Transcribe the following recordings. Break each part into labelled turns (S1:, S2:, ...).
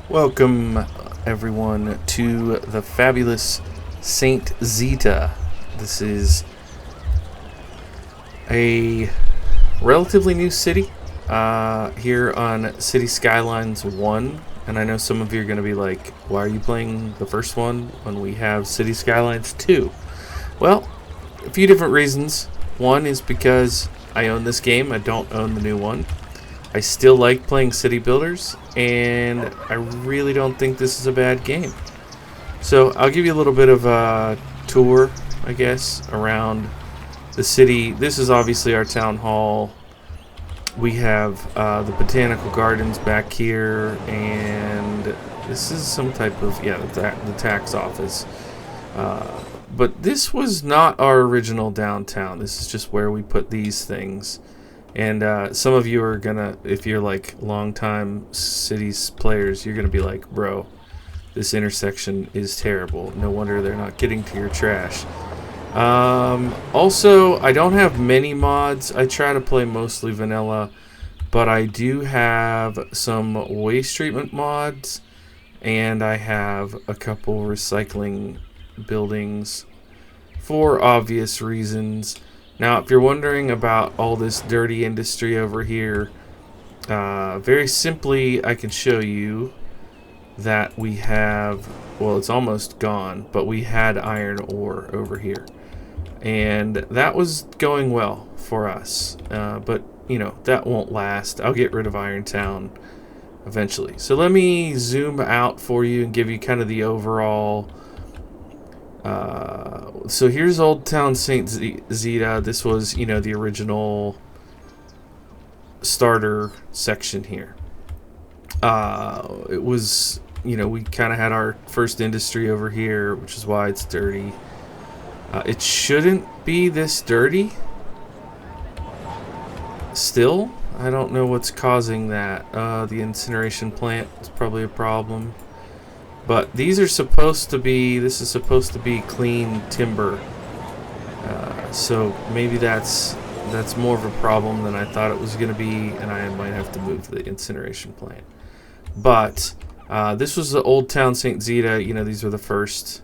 S1: Welcome, everyone, to the fabulous Saint Zita. This is a relatively new city here on City Skylines 1. And I know some of you are going to be like, why are you playing the first one when we have City Skylines 2? Well, a few different reasons. One is because I own this game, I don't own the new one. I still like playing city builders, and I really don't think this is a bad game. So I'll give you a little bit of a tour, I guess, around the city. This is obviously our town hall. We have the botanical gardens back here, and this is some type of, the tax office. But this was not our original downtown. This is just where we put these things. And some of you are gonna, if you're like long-time cities players, you're gonna be like, bro, this intersection is terrible. No wonder they're not getting to your trash. Also, I don't have many mods. I try to play mostly vanilla, but I do have some waste treatment mods, and I have a couple recycling buildings for obvious reasons. Now, if you're wondering about all this dirty industry over here, very simply, I can show you that we have, well, it's almost gone, but we had iron ore over here. And that was going well for us. But, you know, that won't last. I'll get rid of Irontown eventually. So let me zoom out for you and give you kind of the overall. So here's Old Town St. Zita. This was, the original starter section here. It was, we kind of had our first industry over here, which is why it's dirty. It shouldn't be this dirty. Still, I don't know what's causing that. The incineration plant is probably a problem. But these are supposed to be, this is supposed to be clean timber. So maybe that's more of a problem than I thought it was going to be, and I might have to move the incineration plant. But this was the Old Town St. Zita. These were the first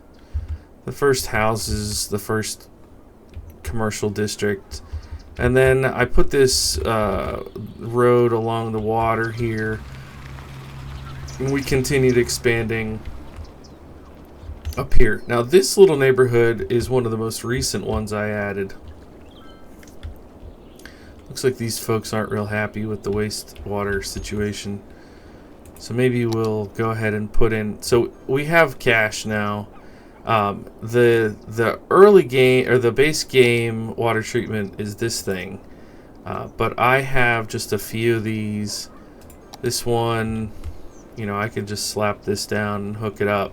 S1: houses, the first commercial district. And then I put this road along the water here. And we continued expanding up here. Now, this little neighborhood is one of the most recent ones I added. Looks like these folks aren't real happy with the wastewater situation. So maybe we'll go ahead and put in. So we have cash now. The early game, or the base game water treatment, is this thing. But I have just a few of these. This one, I can just slap this down and hook it up.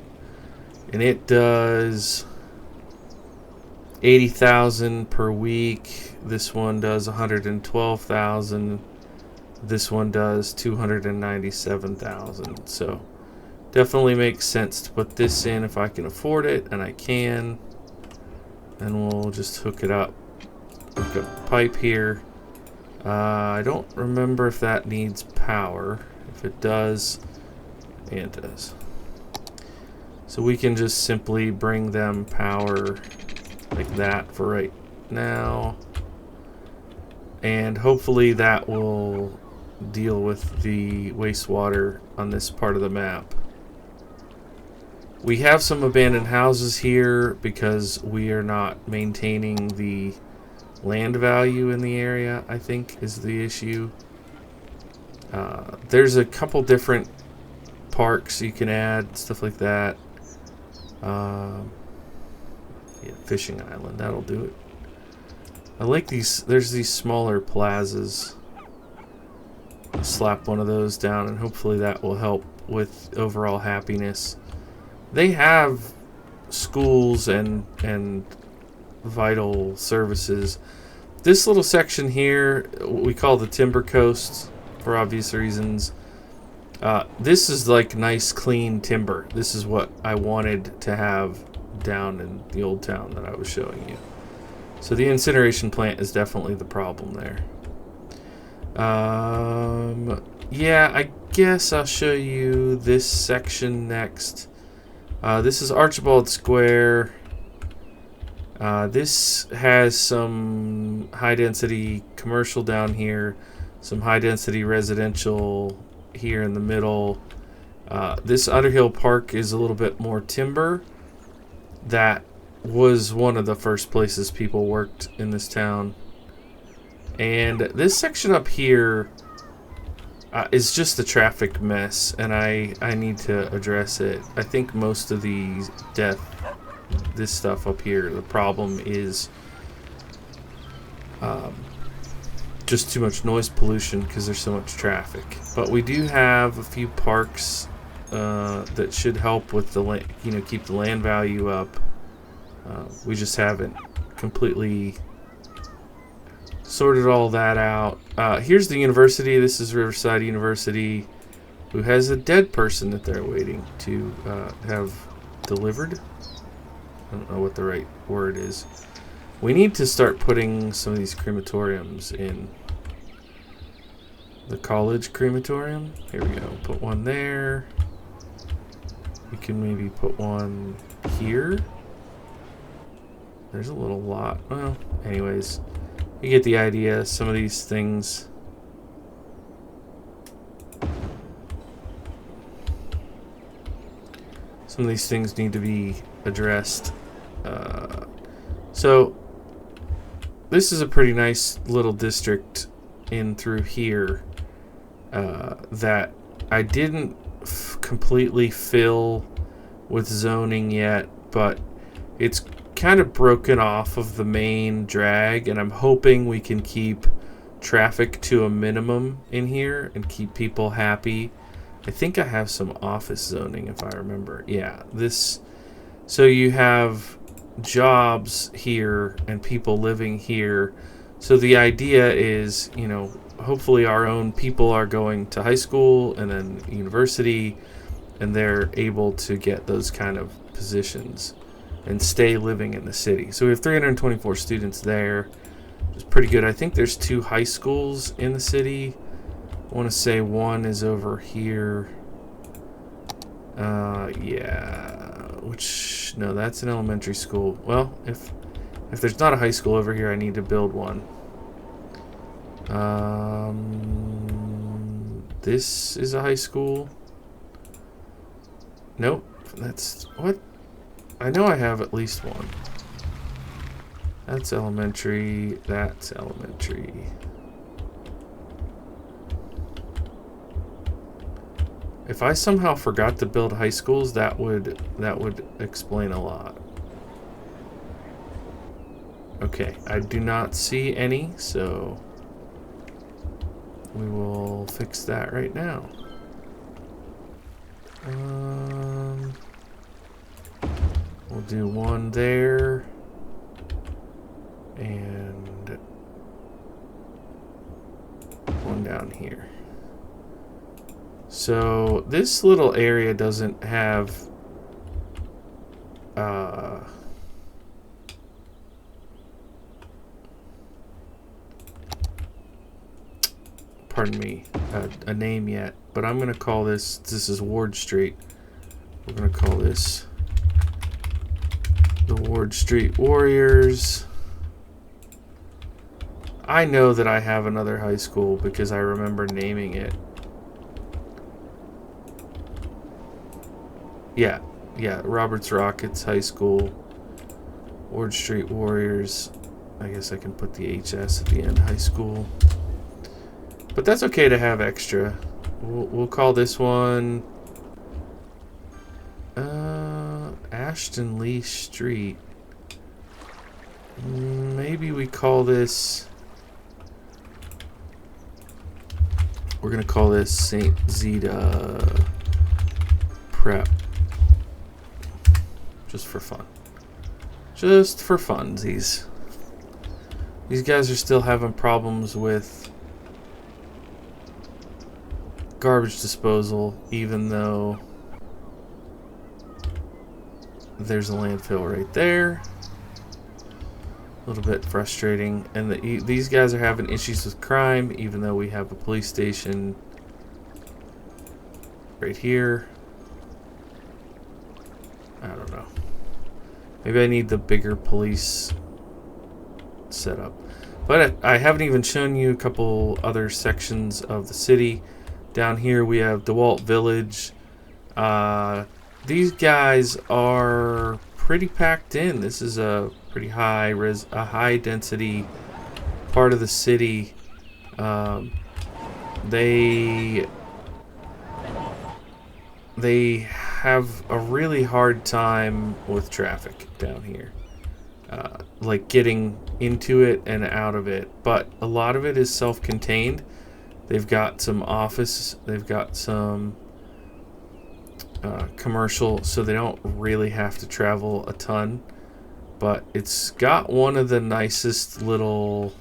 S1: And it does 80,000 per week. This one does 112,000. This one does 297,000. So definitely makes sense to put this in if I can afford it, and I can. And we'll just hook it up. Hook up the pipe here. I don't remember if that needs power. If it does, it does. So we can just simply bring them power like that for right now. And hopefully that will deal with the wastewater on this part of the map. We have some abandoned houses here because we are not maintaining the land value in the area, I think, is the issue. There's a couple different parks you can add, stuff like that. Fishing island, that'll do it. I like these. There's these smaller plazas. I'll slap one of those down, and hopefully that will help with overall happiness. They have schools and vital services. This little section here, we call the Timber Coast for obvious reasons. This is like nice, clean timber. This is what I wanted to have down in the old town that I was showing you. So the incineration plant is definitely the problem there. Yeah, I guess I'll show you this section next. This is Archibald Square. This has some high-density commercial down here, some high-density residential here in the middle. This Underhill Park is a little bit more timber. That was one of the first places people worked in this town. And this section up here is just a traffic mess, and I need to address it. I think most of this stuff up here, the problem is just too much noise pollution because there's so much traffic. But we do have a few parks that should help with the keep the land value up. We just haven't completely sorted all that out. Here's the university. This is Riverside University, who has a dead person that they're waiting to have delivered. I don't know what the right word is. We need to start putting some of these crematoriums in. The college crematorium. Here we go. Put one there. We can maybe put one here. There's a little lot. Well, anyways, you get the idea. Some of these things need to be addressed. So this is a pretty nice little district in through here that I didn't completely fill with zoning yet, but it's kind of broken off of the main drag, and I'm hoping we can keep traffic to a minimum in here and keep people happy. I think I have some office zoning, if I remember. Yeah, so you have jobs here and people living here. So the idea is, hopefully our own people are going to high school and then university, and they're able to get those kind of positions and stay living in the city. So we have 324 students there. It's pretty good. I think there's 2 high schools in the city. I want to say one is over here. No, that's an elementary school. Well, if there's not a high school over here, I need to build one. This is a high school. Nope. That's what? I know I have at least one. That's elementary. That's elementary. If I somehow forgot to build high schools, that would explain a lot. Okay, I do not see any, so we will fix that right now. We'll do one there and one down here. So this little area doesn't have pardon me, a name yet, but I'm gonna call this is Ward Street. We're gonna call this the Ward Street Warriors. I know that I have another high school because I remember naming it. Yeah, Roberts Rockets High School, Ward Street Warriors. I guess I can put the HS at the end, high school. But that's okay to have extra. We'll call this one Ashton Lee Street. Maybe we call this, we're gonna call this St. Zita Prep. Just for fun. Just for funsies. These guys are still having problems with garbage disposal, even though there's a landfill right there. A little bit frustrating. And these guys are having issues with crime, even though we have a police station. right here. I don't know. Maybe I need the bigger police setup. But I haven't even shown you a couple other sections of the city. Down here we have DeWalt Village. These guys are pretty packed in. This is a pretty high density part of the city. They have a really hard time with traffic down here, like getting into it and out of it. But a lot of it is self-contained. They've got some office. They've got some commercial, so they don't really have to travel a ton. But it's got one of the nicest little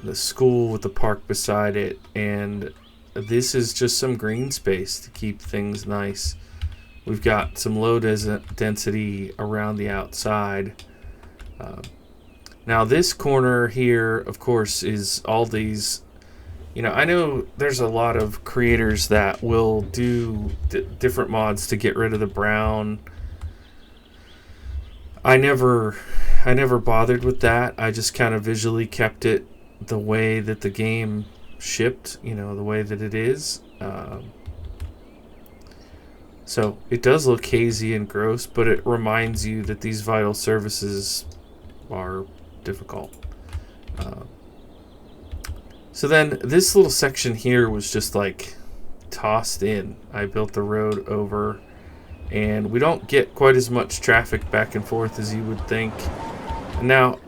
S1: the school with the park beside it, and this is just some green space to keep things nice. We've got some low density around the outside. Now this corner here, of course, is all these. You know, I know there's a lot of creators that will do different mods to get rid of the brown. I never bothered with that. I just kind of visually kept it the way that the game shipped, you know, the way that it is. So it does look hazy and gross, but it reminds you that these vital services are difficult. So then this little section here was just like tossed in. I built the road over, and we don't get quite as much traffic back and forth as you would think. Now,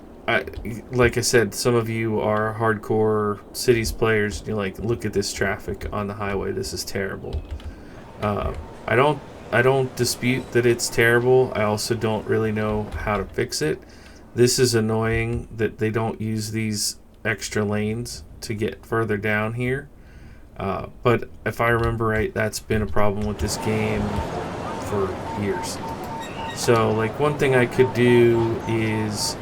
S1: like I said, some of you are hardcore cities players, and you're like, look at this traffic on the highway. This is terrible. I don't dispute that it's terrible. I also don't really know how to fix it. This is annoying that they don't use these extra lanes to get further down here. But if I remember right, that's been a problem with this game for years. So, like, one thing I could do is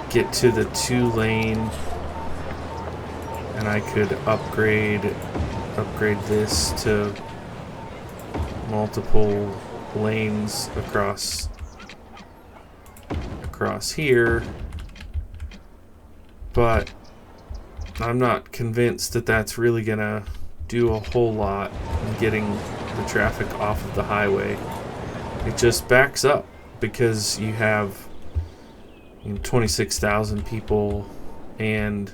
S1: get to the 2-lane, and I could upgrade this to multiple lanes across here. But I'm not convinced that that's really gonna do a whole lot in getting the traffic off of the highway. It just backs up because you have 26,000 people, and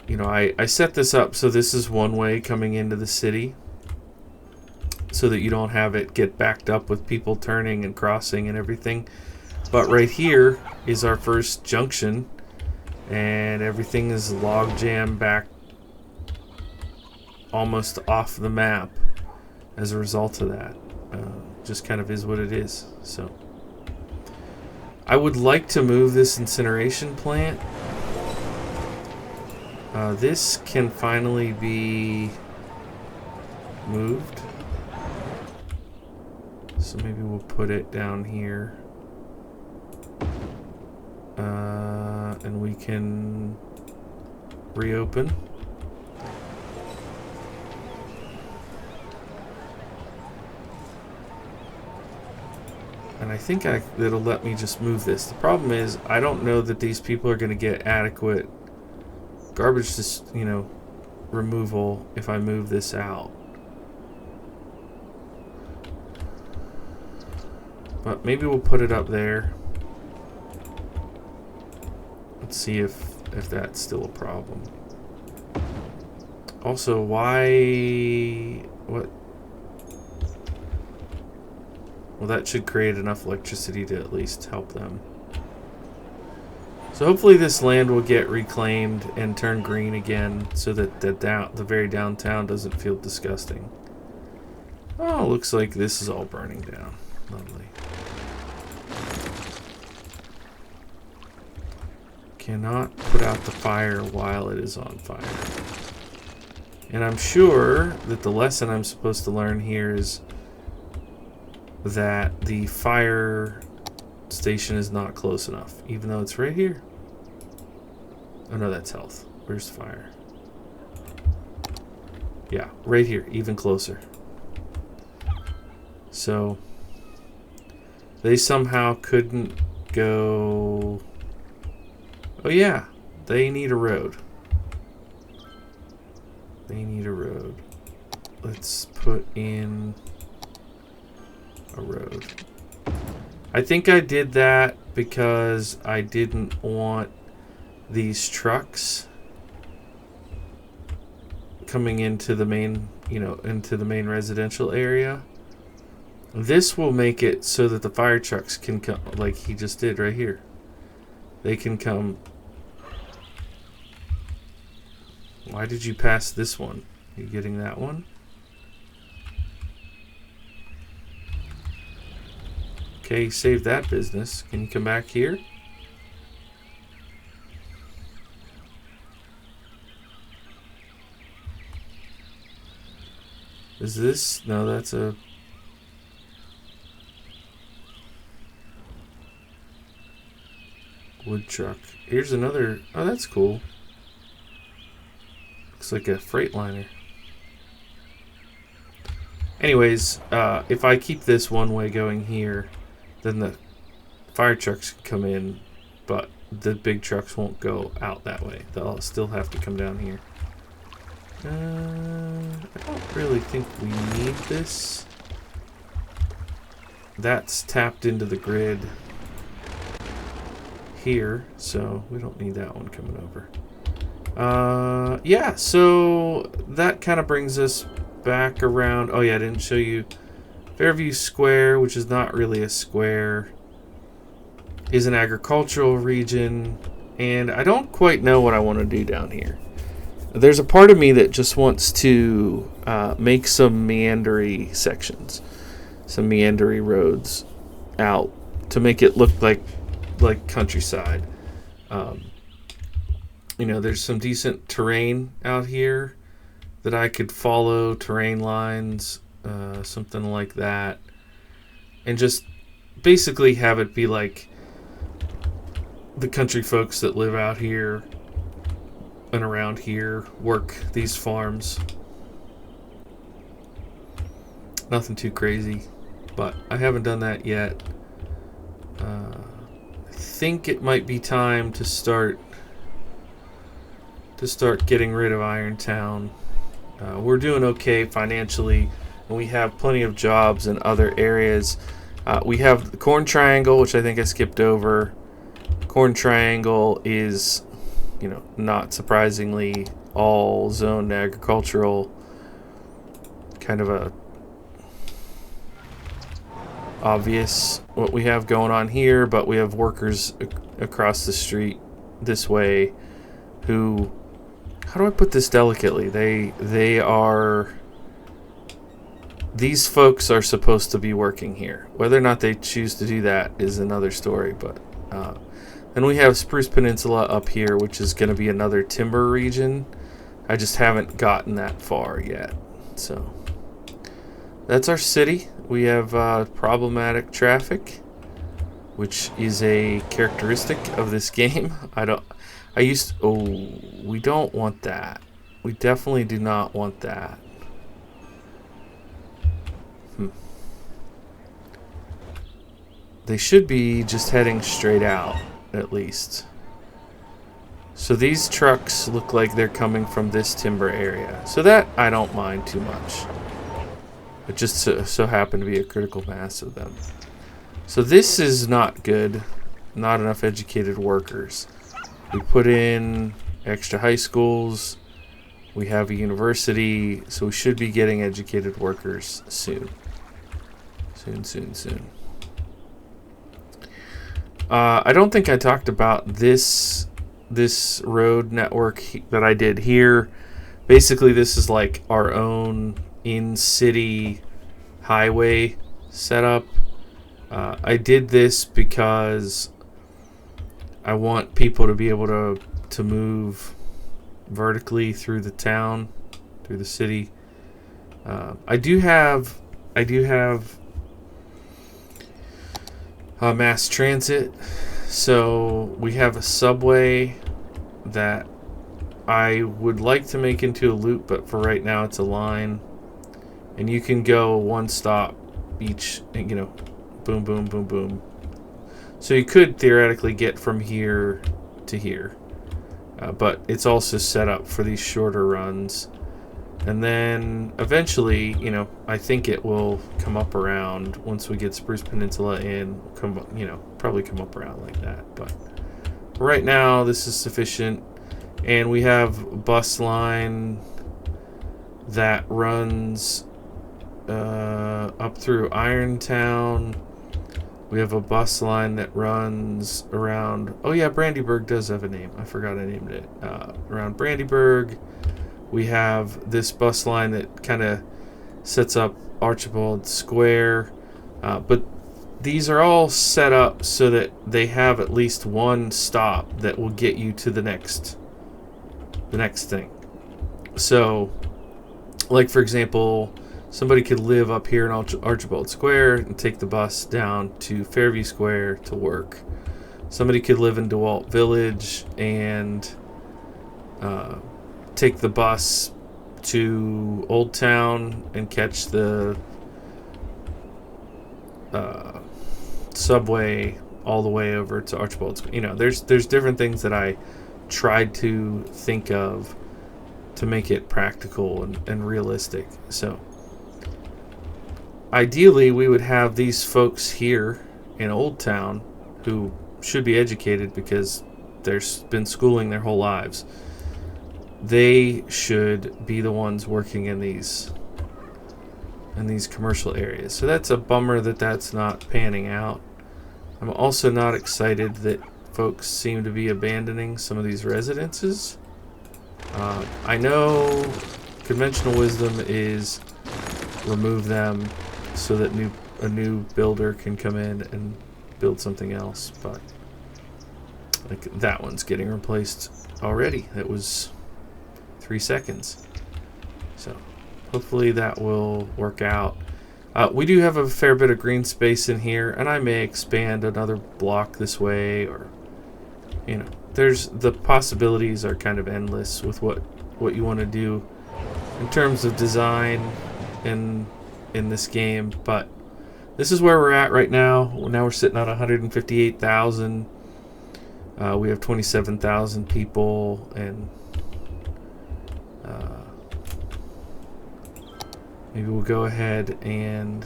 S1: you know, I set this up so this is one way coming into the city, so that you don't have it get backed up with people turning and crossing and everything. But right here is our first junction, and everything is log jam back almost off the map as a result of that. Just kind of is what it is. So I would like to move this incineration plant. This can finally be moved, so maybe we'll put it down here. And we can reopen. And I think it'll let me just move this. The problem is I don't know that these people are going to get adequate garbage, removal if I move this out. But maybe we'll put it up there. Let's see if that's still a problem. Also, what? Well, that should create enough electricity to at least help them. So hopefully this land will get reclaimed and turn green again, so that the very downtown doesn't feel disgusting. Oh, looks like this is all burning down. Lovely. Cannot put out the fire while it is on fire. And I'm sure that the lesson I'm supposed to learn here is that the fire station is not close enough, even though it's right here. Oh no, that's health. Where's fire? Yeah, right here, even closer. So they somehow couldn't go. Oh yeah, they need a road. They need a road. Let's put in a road. I think I did that because I didn't want these trucks coming into the main, into the main residential area. This will make it so that the fire trucks can come, like he just did right here. They can come. Why did you pass this one? You getting that one? Okay, save that business. Can you come back here? Is this? No, that's a... wood truck. Here's another... Oh, that's cool. Looks like a Freightliner. Anyways, if I keep this one way going here, then the fire trucks can come in, but the big trucks won't go out that way. They'll still have to come down here. I don't really think we need this. That's tapped into the grid here, so we don't need that one coming over. Yeah, so that kind of brings us back around. Oh yeah, I didn't show you Fairview Square, which is not really a square, is an agricultural region, and I don't quite know what I want to do down here. There's a part of me that just wants to make some meandery sections, some meandery roads out to make it look like countryside. There's some decent terrain out here that I could follow, terrain lines, something like that, and just basically have it be like the country folks that live out here and around here work these farms. Nothing too crazy, but I haven't done that yet. I think it might be time to start getting rid of Irontown. We're doing okay financially, and we have plenty of jobs in other areas. We have the Corn Triangle, which I think I skipped over. Corn Triangle is, not surprisingly, all zoned agricultural. Kind of a obvious what we have going on here, but we have workers across the street this way who, how do I put this delicately? These folks are supposed to be working here. Whether or not they choose to do that is another story, but then we have Spruce Peninsula up here, which is going to be another timber region. I just haven't gotten that far yet. So that's our city. We have problematic traffic, which is a characteristic of this game. We don't want that. We definitely do not want that. They should be just heading straight out, at least. So these trucks look like they're coming from this timber area. So that I don't mind too much. It just so happened to be a critical mass of them. So this is not good. Not enough educated workers. We put in extra high schools. We have a university. So we should be getting educated workers soon. Soon. I don't think I talked about this road network that I did here. Basically, this is like our own in-city highway setup. I did this because I want people to be able to move vertically through the town, through the city. I do have mass transit, so we have a subway that I would like to make into a loop, but for right now it's a line. And you can go one stop each, you know, boom, boom, boom, boom. So you could theoretically get from here to here. But it's also set up for these shorter runs. And then eventually, you know, I think it will come up around once we get Spruce Peninsula in, probably come up around like that. But right now, this is sufficient. And we have a bus line that runs up through Irontown. We have a bus line that runs around... Oh yeah, Brandyburg does have a name. I forgot I named it. Around Brandyburg. We have this bus line that kind of sets up Archibald Square. But these are all set up so that they have at least one stop that will get you to the next thing. So, like for example, somebody could live up here in Archibald Square and take the bus down to Fairview Square to work. Somebody could live in DeWalt Village and take the bus to Old Town and catch the subway all the way over to Archibald Square. You know, there's different things that I tried to think of to make it practical and realistic. So ideally we would have these folks here in Old Town who should be educated because they've been schooling their whole lives. They should be the ones working in these commercial areas. So that's a bummer that that's not panning out. I'm also not excited that folks seem to be abandoning some of these residences. I know conventional wisdom is remove them so that a new builder can come in and build something else, but like that one's getting replaced already. That was 3 seconds. So hopefully that will work out. We do have a fair bit of green space in here, and I may expand another block this way, or you know, there's the possibilities are kind of endless with what you want to do in terms of design in this game. But this is where we're at right now. Now we're sitting at 158,000. We have 27,000 people, and maybe we'll go ahead and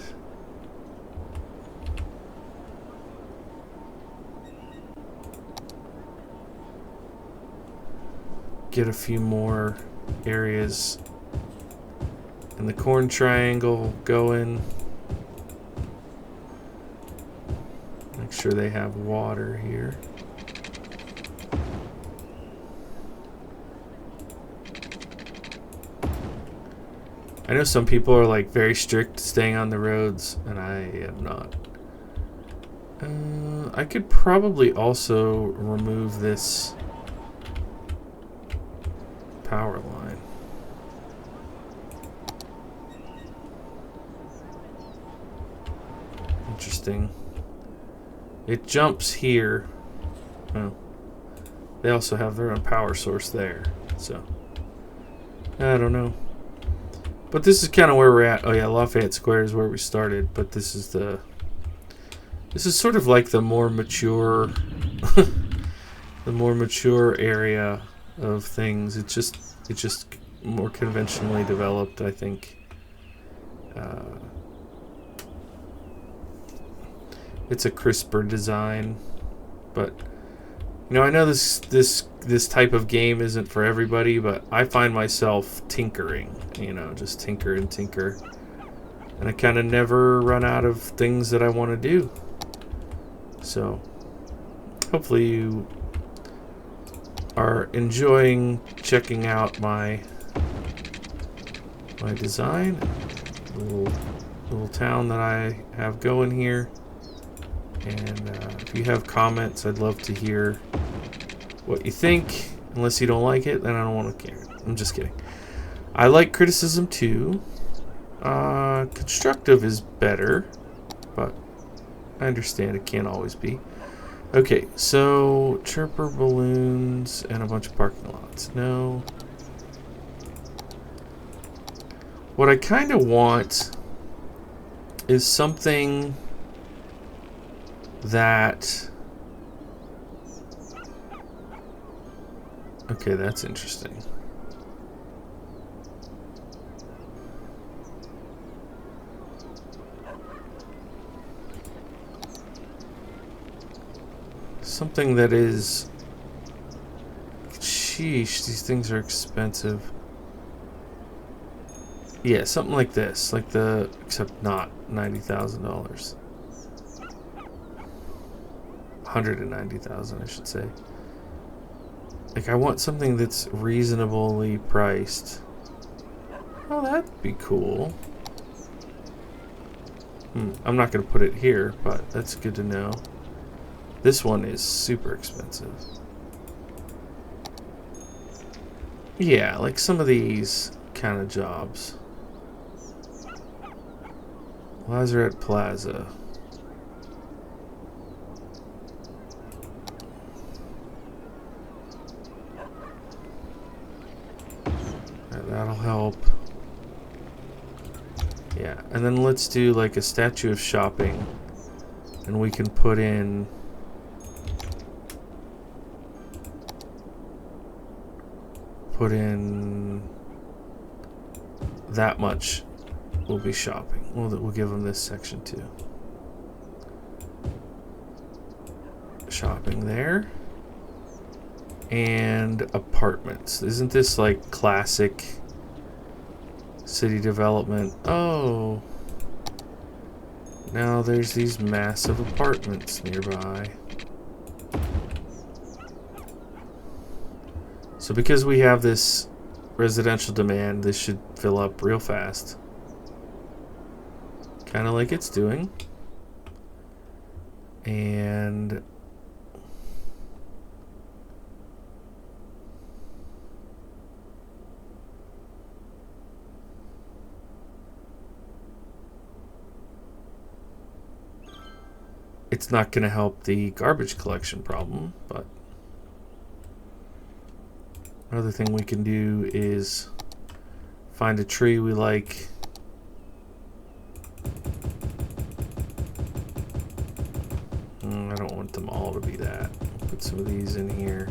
S1: get a few more areas in the corn triangle going. Make sure they have water here. I know some people are like very strict staying on the roads, and I am not. I could probably also remove this power line. Interesting. It jumps here. Oh. They also have their own power source there, so I don't know. But this is kind of where we're at. Oh yeah, Lafayette Square is where we started, but this is sort of like the more mature the more mature area of things. It's just more conventionally developed, I think. It's a crisper design, but you know, I know this type of game isn't for everybody, but I find myself tinkering, you know, just tinker and tinker. And I kind of never run out of things that I want to do. So, hopefully you are enjoying checking out my design. Little town that I have going here. And if you have comments, I'd love to hear what you think. Unless you don't like it, then I don't want to care. I'm just kidding. I like criticism too. Constructive is better, but I understand it can't always be. Okay, so chirper balloons and a bunch of parking lots. No. What I kind of want is something that... Okay, that's interesting. Something that is... Sheesh, these things are expensive. Yeah, something like this. Like the... Except not $90,000. $190,000, I should say. Like, I want something that's reasonably priced. Oh, that'd be cool. I'm not going to put it here, but that's good to know. This one is super expensive. Yeah, like some of these kind of jobs. Lazarette Plaza. That'll help. Yeah, and then let's do like a statue of shopping. And we can put in... that much will be shopping. We'll give them this section too. Shopping there. And apartments. Isn't this like classic city development? Oh. Now there's these massive apartments nearby. So because we have this residential demand, this should fill up real fast. Kind of like it's doing. And it's not going to help the garbage collection problem, but another thing we can do is find a tree we like. I don't want them all to be that. I'll put some of these in here.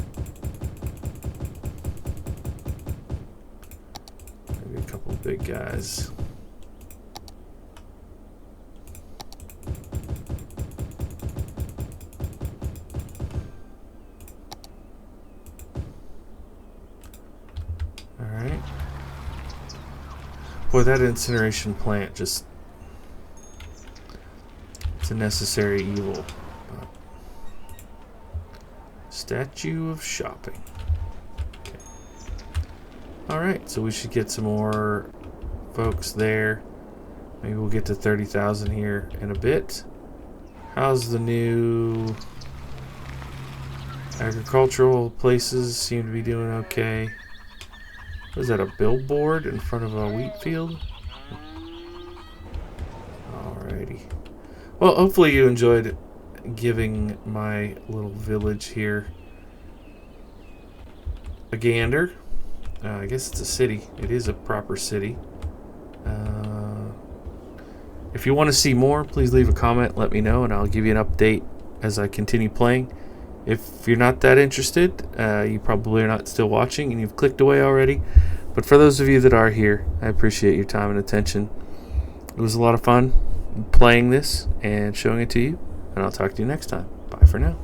S1: Maybe a couple of big guys. Alright. Boy, that incineration plant just... it's a necessary evil. Statue of shopping. Okay. Alright, so we should get some more folks there. Maybe we'll get to 30,000 here in a bit. How's the new agricultural places? Seem to be doing okay. Was that a billboard in front of a wheat field? Alrighty. Well, hopefully you enjoyed giving my little village here a gander. I guess it's a city. It is a proper city. If you want to see more, please leave a comment, let me know, and I'll give you an update as I continue playing. If you're not that interested, you probably are not still watching and you've clicked away already. But for those of you that are here, I appreciate your time and attention. It was a lot of fun playing this and showing it to you. And I'll talk to you next time. Bye for now.